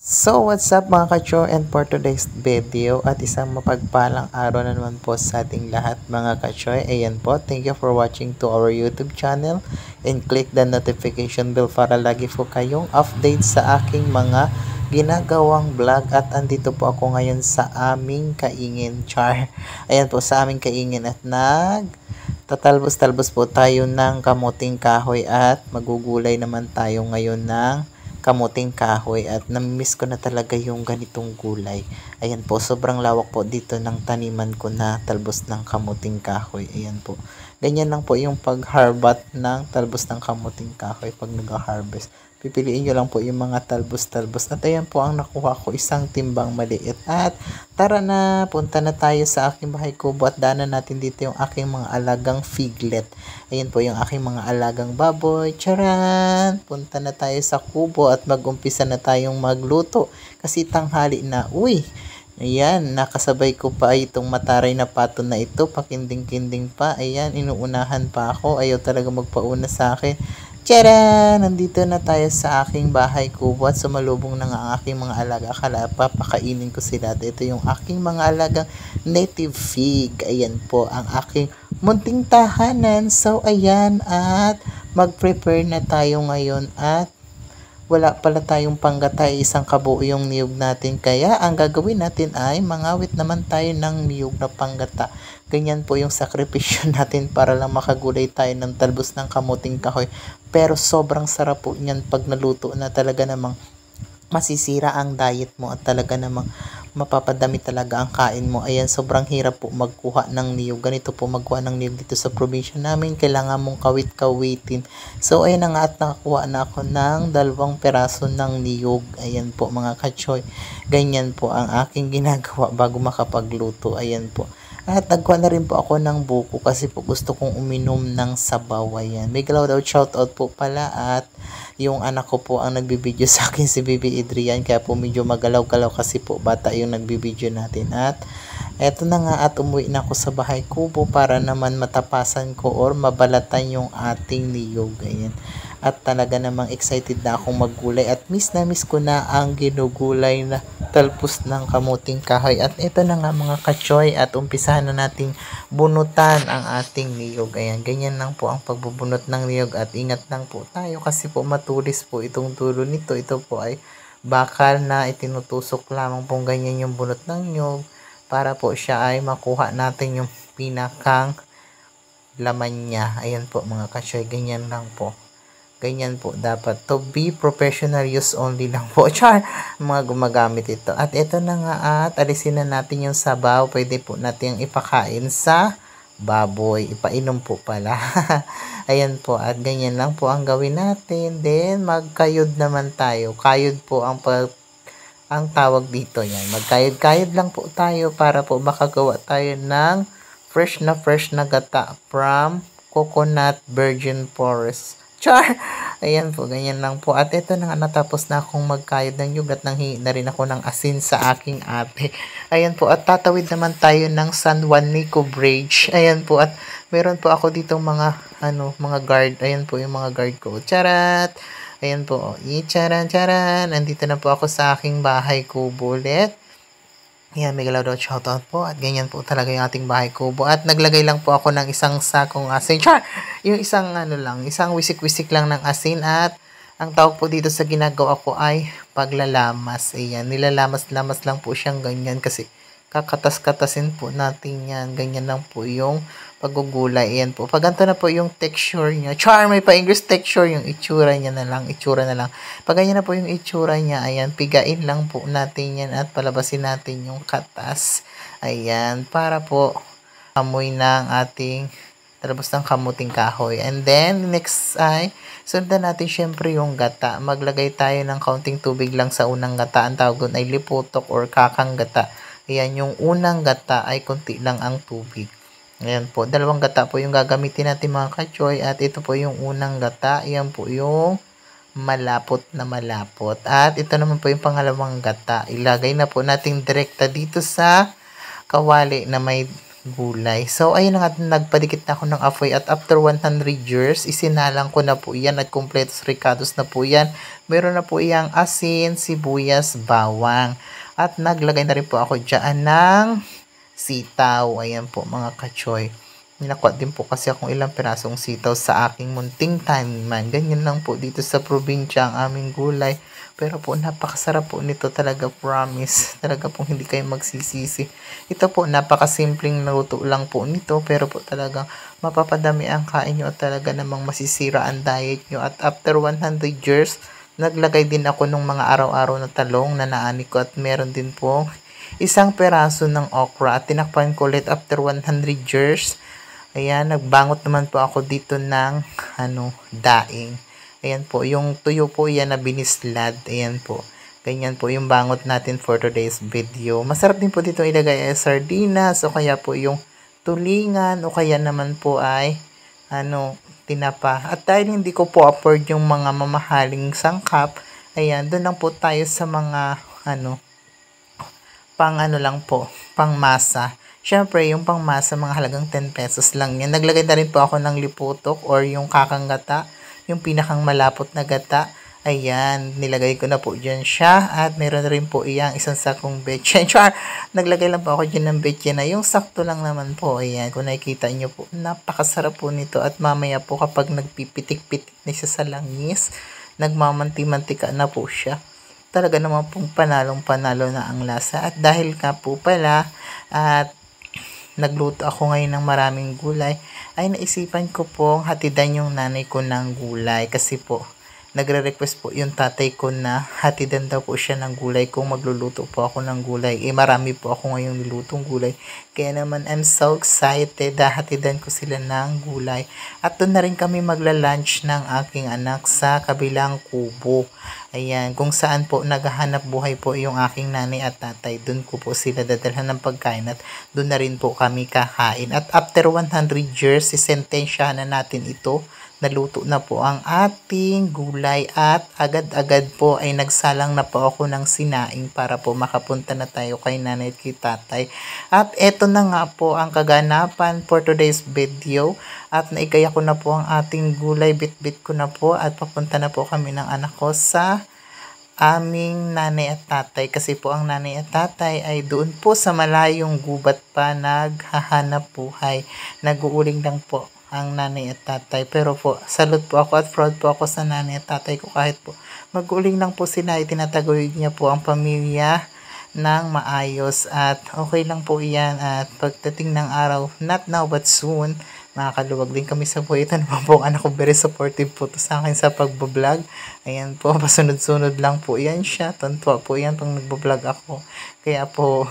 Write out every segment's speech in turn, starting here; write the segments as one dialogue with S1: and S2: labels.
S1: So, what's up mga kacho, and for today's video at isang mapagpalang araw na naman po sa ating lahat mga kachoy. Ayan po, thank you for watching to our YouTube channel and click the notification bell para lagi po kayong update sa aking mga ginagawang vlog. At andito po ako ngayon sa aming kaingin, char. Ayan po, sa aming kaingin at tatalbos-talbos po tayo ng kamuting kahoy at magugulay naman tayo ngayon ng kamuting kahoy at namimiss ko na talaga yung ganitong gulay. Ayan po, sobrang lawak po dito ng taniman ko na talbos ng kamuting kahoy. Ayan po. Ganyan lang po yung pag-harvest ng talbos ng kamuting kahoy pag nag-harvest. Pipiliin nyo lang po yung mga talbos-talbos. At ayan po ang nakuha ko, isang timbang maliit. At tara na, punta na tayo sa aking bahay kubo at daanan natin dito yung aking mga alagang figlet. Ayan po yung aking mga alagang baboy. Charan! Punta na tayo sa kubo at mag-umpisa na tayong magluto. Kasi tanghali na. Uy! Ayan, nakasabay ko pa itong mataray na pato na ito. Pakinding-kinding pa. Ayan, inuunahan pa ako. Ayaw talaga magpauna sa akin. Tiyara! Nandito na tayo sa aking bahay kubo at sumalubong na nga ang aking mga alaga. Akala papakainin ko sila. Ito yung aking mga alagang native fig. Ayan po ang aking munting tahanan. So, ayan, at mag-prepare na tayo ngayon at wala pala tayong panggatay, isang kabuo yung niyog natin. Kaya ang gagawin natin ay mangawit naman tayo ng niyog na panggata. Ganyan po yung sakripisyo natin para lang makagulay tayo ng talbos ng kamuting kahoy. Pero sobrang sarap po niyan pag naluto na, talaga namang masisira ang diet mo at talaga namang mapapadami talaga ang kain mo. Ayan, sobrang hirap po magkuha ng niyog. Ganito po magkuha ng niyog dito sa probinsya namin. Kailangan mong kawit-kawitin. So, ayan na nga at nakakuha na ako ng 2 peraso ng niyog. Ayan po mga kachoy. Ganyan po ang aking ginagawa bago makapagluto. Ayan po. At nagkuha na rin po ako ng buko kasi po gusto kong uminom ng sabaw. Ayan. May galaw daw shoutout po pala at yung anak ko po ang nagbibideo sa akin, si Bibi Adrian, kaya po medyo magalaw-galaw kasi po bata yung nagbibideo natin. At eto na nga at umuwi na ako sa bahay kubo para naman matapasan ko or mabalatan yung ating niyog. Ayan. At talaga namang excited na akong maggulay at miss na miss ko na ang ginugulay na talpos ng kamuting kahoy. At ito na nga mga kachoy at umpisahan na nating bunutan ang ating niyog. Ayan, ganyan lang po ang pagbubunot ng niyog at ingat lang po tayo kasi po matulis po itong dulo nito. Ito po ay bakal na itinutusok lamang pong ganyan yung bunot ng niyog para po siya ay makuha natin yung pinakang laman niya. Ayan po mga kachoy, ganyan lang po. Ganyan po dapat. To be professional use only lang po. Char! Mga gumagamit ito. At ito na nga at alisin na natin yung sabaw. Pwede po natin yung ipakain sa baboy. Ipainom po pala. Ayan po. At ganyan lang po ang gawin natin. Then magkayod naman tayo. Kayod po ang tawag dito yan. Magkayod-kayod lang po tayo para po makagawa tayo ng fresh na gata from coconut virgin forest. Char! Ayan po, ganyan lang po. At ito na nga, natapos na akong magkayod ng yug at nanghingi na rin ako ng asin sa aking ate. Ayan po, at tatawid naman tayo ng San Juanico Bridge. Ayan po, at meron po ako ditong mga guard. Ayan po yung mga guard ko. Charat! Ayan po, charan. Andito na po ako sa aking bahay kubo ulit. Ayan, may galaw daw shoutout po. At ganyan po talaga yung ating bahay kubo. At naglagay lang po ako ng isang sakong asin. Char! Yung isang isang wisik-wisik lang ng asin. At ang tawag po dito sa ginagawa ko ay paglalamas. Ayan, nilalamas-lamas lang po siyang ganyan kasi kakatas-katasin po natin yan. Ganyan lang po yung paggugulay. Ayan po. Pag ganito na po yung texture niya. Char! May pa-English texture. Yung itsura na lang. Pag ganyan na po yung itsura niya, ayan, pigain lang po natin yan at palabasin natin yung katas. Ayan, para po amoy ng ating talabos ng kamuting kahoy. And then, next ay, sundan natin syempre yung gata. Maglagay tayo ng kaunting tubig lang sa unang gata. Ang tawag doon ay liputok or kakang gata. Ayan, yung unang gata ay konti lang ang tubig. Ayan po, 2 gata po yung gagamitin natin mga kachoy. At ito po yung unang gata. Ayan po yung malapot na malapot. At ito naman po yung pangalawang gata. Ilagay na po natin direkta dito sa kawali na may gulay. So, ayun na nga, nagpadikit na ako ng apoy at after 100 years, isinalang ko na po yan at completos ricados na po yan. Meron na po iyang asin, sibuyas, bawang. At naglagay na rin po ako dyan ng sitaw. Ayan po mga kachoy. Nakuha din po kasi akong ilang pirasong sitaw sa aking munting taniman. Ganyan lang po dito sa probinsya ang aming gulay. Pero po napakasarap po nito talaga, promise. Talaga po hindi kayo magsisisi. Ito po napakasimpleng luto lang po nito pero po talagang mapapadami ang kain nyo at talaga namang masisira ang diet nyo. At after 100 years, naglagay din ako ng mga araw-araw na talong na naani ko at meron din po isang peraso ng okra at tinakpan ko ulit after 100 years. Ayan, nagbangot naman po ako dito ng daing. Ayan po, yung tuyo po yan na binislad. Ayan po. Ganyan po yung bangot natin for today's video. Masarap din po dito ilagay ay sardinas o kaya po yung tulingan o kaya naman po ay tinapa. At dahil hindi ko po afford yung mga mamahaling sangkap, ayan, doon lang po tayo sa mga pang masa. Syempre, yung pang masa, mga halagang 10 pesos lang yan. Naglagay na rin po ako ng liputok or yung kakang gata, yung pinakang malapot na gata. Ayan, nilagay ko na po dyan siya. At meron rin po iyang isang sakong betchin. Naglagay lang po ako dyan ng betchin na yung sakto lang naman po. Ayan, kung nakikita nyo po, napakasarap po nito. At mamaya po kapag nagpipitik-pitik na siya sa langis, nagmamanti-mantika na po siya. Talaga naman pong panalong-panalo na ang lasa. At dahil ka po pala, at nagluto ako ngayon ng maraming gulay, ay naisipan ko pong hatidan yung nanay ko ng gulay kasi po nagre-request po yung tatay ko na hatidan daw po siya ng gulay kung magluluto po ako ng gulay. Marami po ako ngayong nilutong gulay. Kaya naman I'm so excited na hatidan ko sila ng gulay. At doon na rin kami magla-lunch ng aking anak sa kabilang kubo. Ayan, kung saan po naghahanap buhay po yung aking nanay at tatay. Doon ko po sila dadalhan ng pagkain at doon na rin po kami kakain. At after 100 years, sisentensyahan na natin ito. Naluto na po ang ating gulay at agad-agad po ay nagsalang na po ako ng sinaing para po makapunta na tayo kay nanay at kay tatay. At eto na nga po ang kaganapan for today's video. At naigaya ko na po ang ating gulay, bit-bit ko na po at papunta na po kami ng anak ko sa aming nanay at tatay. Kasi po ang nanay at tatay ay doon po sa malayong gubat pa naghahanap buhay. Nag-uuling lang po ang nanay at tatay. Pero po, salute po ako at proud po ako sa nanay at tatay ko kahit po mag-uling lang po sila, itinataguyod niya po ang pamilya ng maayos at okay lang po iyan. At pagdating ng araw, not now but soon, makakaluwag din kami sa buhay. Ito naman po ang anak ko, very supportive po to sa akin sa pagbablog. Ayan po, pasunod-sunod lang po yan siya. Tantua po yan pang nagbablog ako. Kaya po,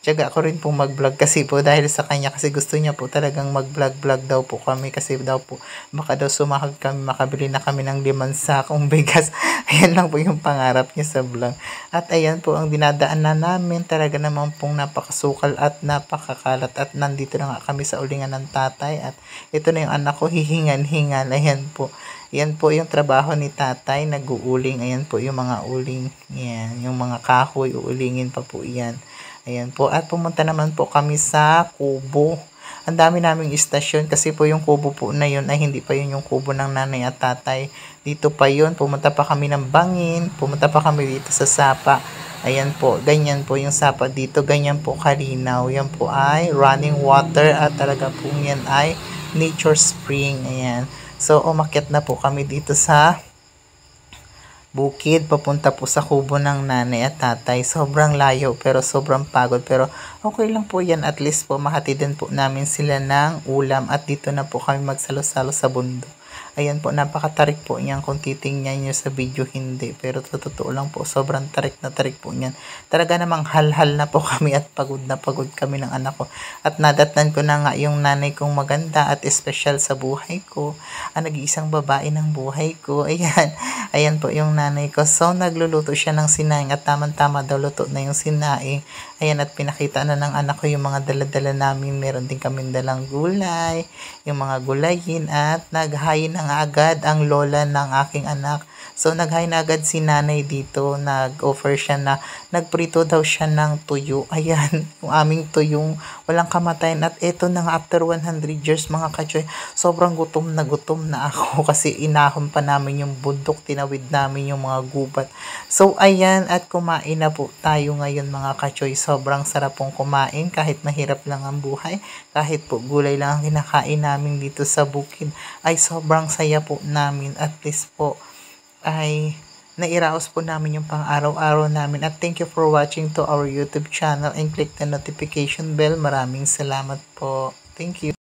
S1: tiyaga ako rin pong mag-vlog kasi po dahil sa kanya kasi gusto niya po talagang mag-vlog daw po kami kasi daw po baka daw sumahag kami, makabili na kami ng 5 sakong bigas. Ayan lang po yung pangarap niya sa vlog. At ayan po ang dinadaan na namin, talaga naman pong napakasukal at napakakalat at nandito na nga kami sa ulingan ng tatay at ito na yung anak ko, hihingan-hingal. Ayan po. Yan po yung trabaho ni tatay, nag-uuling. Ayan po yung mga uling. Yan, yung mga kahoy, uulingin pa po yan. Ayan po. At pumunta naman po kami sa kubo. Ang dami naming istasyon kasi po yung kubo po na yun ay hindi pa yun yung kubo ng nanay at tatay. Dito pa yun. Pumunta pa kami ng Bangin. Pumunta pa kami dito sa Sapa. Ayan po. Ganyan po yung Sapa dito. Ganyan po kalinaw. Yan po ay running water at talaga po yan ay nature spring. Ayan. So, umakyat na po kami dito sa bukid, papunta po sa kubo ng nanay at tatay. Sobrang layo pero sobrang pagod. Pero okay lang po yan. At least po makatid po namin sila ng ulam. At dito na po kami magsalo-salo sa bundok. Ayan po, napakatarik po niyan kung titingnan nyo sa video, hindi. Pero sa totoo lang po, sobrang tarik na tarik po niyan. Talaga namang hal-hal na po kami at pagod na pagod kami ng anak ko. At nadatnan ko na nga yung nanay kong maganda at espesyal sa buhay ko. Ang nag-iisang babae ng buhay ko. Ayan, ayan po yung nanay ko. So, nagluluto siya ng sinaing at tamang-tama daw luto na yung sinaing. Ayan, at pinakita na ng anak ko yung mga dala-dala namin. Meron din kaming dalang gulay, yung mga gulayin at naghayin na nga agad ang lola ng aking anak. So nag-hi na agad si nanay dito, nag-offer siya na nagprito daw siya ng tuyo. Ayan, yung aming tuyong walang kamatayan. At eto na nga, after 100 years mga kachoy, sobrang gutom na ako kasi inahon pa namin yung bundok, tinawid namin yung mga gubat. So ayan, at kumain na po tayo ngayon mga kachoy. Sobrang sarap pong kumain kahit mahirap lang ang buhay. Kahit po gulay lang ang kinakain namin dito sa bukid, ay sobrang saya po namin. At least po ay nairaos po namin yung pang-araw-araw namin. At thank you for watching to our YouTube channel and click the notification bell. Maraming salamat po. Thank you.